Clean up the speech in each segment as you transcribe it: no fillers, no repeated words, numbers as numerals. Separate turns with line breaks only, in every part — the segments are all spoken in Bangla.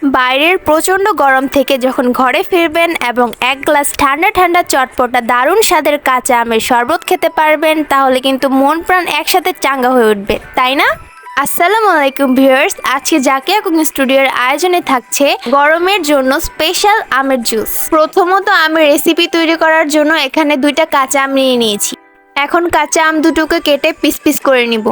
বাইরের প্রচণ্ড গরম থেকে যখন ঘরে ফিরবেন এবং এক গ্লাস ঠান্ডা ঠান্ডা চটপটা দারুণ স্বাদের কাঁচা আমের শরবত খেতে পারবেন, তাহলে কিন্তু মন প্রাণ একসাথে চাঙ্গা হয়ে উঠবে, তাই না? আসসালামু আলাইকুম ভিউয়ার্স, আজকে জাকিয়া কুকিং স্টুডিওর আয়োজনে থাকছে গরমের জন্য স্পেশাল আমের জুস। প্রথমত আমের রেসিপি তৈরি করার জন্য এখানে 2টা কাঁচা আম নিয়ে নিয়েছি। এখন কাঁচা আম দুটোকে কেটে পিস পিস করে নিব।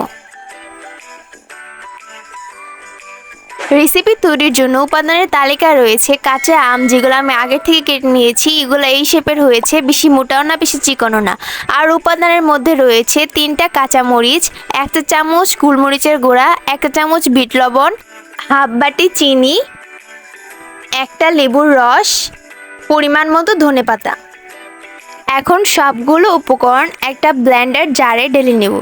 রেসিপি তৈরির জন্য উপাদানের তালিকা রয়েছে কাঁচা আম, যেগুলো আমি আগে থেকে কেটে নিয়েছি। এগুলো এই শেপের হয়েছে, বেশি মোটাও না বেশি চিকনও না। আর উপাদানের মধ্যে রয়েছে 3টা কাঁচা মরিচ, 1 চামচ গোলমরিচের গুঁড়া, 1 চামচ বিট লবণ, হাফ বাটি চিনি, 1টা লেবুর রস, পরিমাণ মতো ধনেপাতা। এখন সবগুলো উপকরণ একটা ব্লেন্ডার জারে ঢেলে নেব।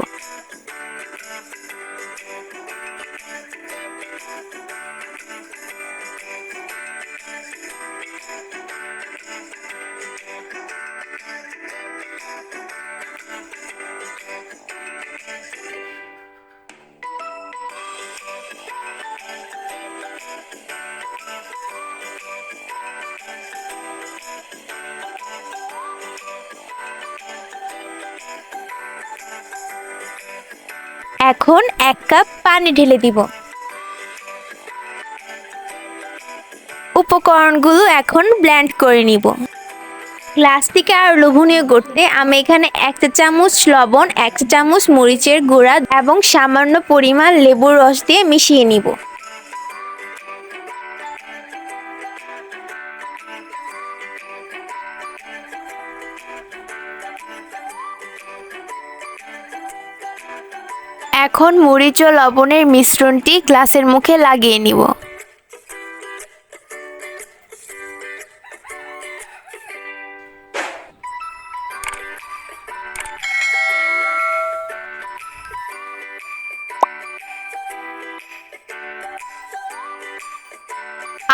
এখন 1 কাপ পানি ঢেলে দিব। উপকরণগুলো এখন ব্লেন্ড করে নিব। গ্লাসটিকে আর লোভনীয় করতে আমি এখানে 1 চামচ লবণ, 1 চামচ মরিচের গুঁড়া এবং সামান্য পরিমাণ লেবুর রস দিয়ে মিশিয়ে নিব। এখন মরিচ ও লবণের মিশ্রণটি গ্লাসের মুখে লাগিয়ে নিব।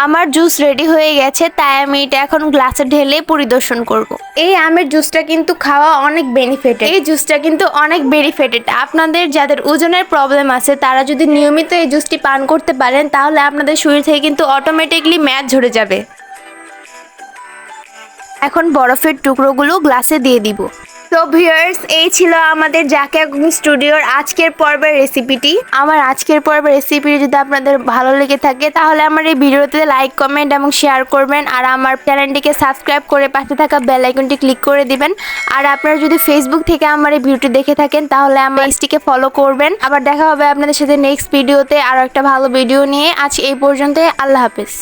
আমার জুস রেডি হয়ে গেছে, তাই আমি এটা এখন গ্লাসে ঢেলে পরিদর্শন করব। এই আমের জুসটা কিন্তু খাওয়া অনেক বেনিফিটেড। এই জুসটা কিন্তু অনেক বেনিফিটেড। আপনাদের যাদের ওজনের প্রবলেম আছে তারা যদি নিয়মিত এই জুসটি পান করতে পারেন, তাহলে আপনাদের শরীর থেকে কিন্তু অটোমেটিকলি ম্যাদ ঝরে যাবে। এখন বরফের টুকরোগুলো গ্লাসে দিয়ে দিব। তো ভিউয়ার্স, এই ছিল আমাদের জাকিয়া কুকিং স্টুডিওর আজকের পর্বের রেসিপিটি। আমার আজকের পর্বের রেসিপিটি যদি আপনাদের ভালো লেগে থাকে, তাহলে আমার এই ভিডিওতে লাইক, কমেন্ট এবং শেয়ার করবেন। আর আমার চ্যানেলটিকে সাবস্ক্রাইব করে পাশে থাকা বেল আইকনটি ক্লিক করে দিবেন। আর আপনারা যদি ফেসবুক থেকে আমার এই ভিডিওটি দেখে থাকেন, তাহলে আমার পেজটিকে ফলো করবেন। আবার দেখা হবে আপনাদের সাথে নেক্সট ভিডিওতে আরও একটা ভালো ভিডিও নিয়ে। আজ এই পর্যন্ত, আল্লাহ হাফেজ।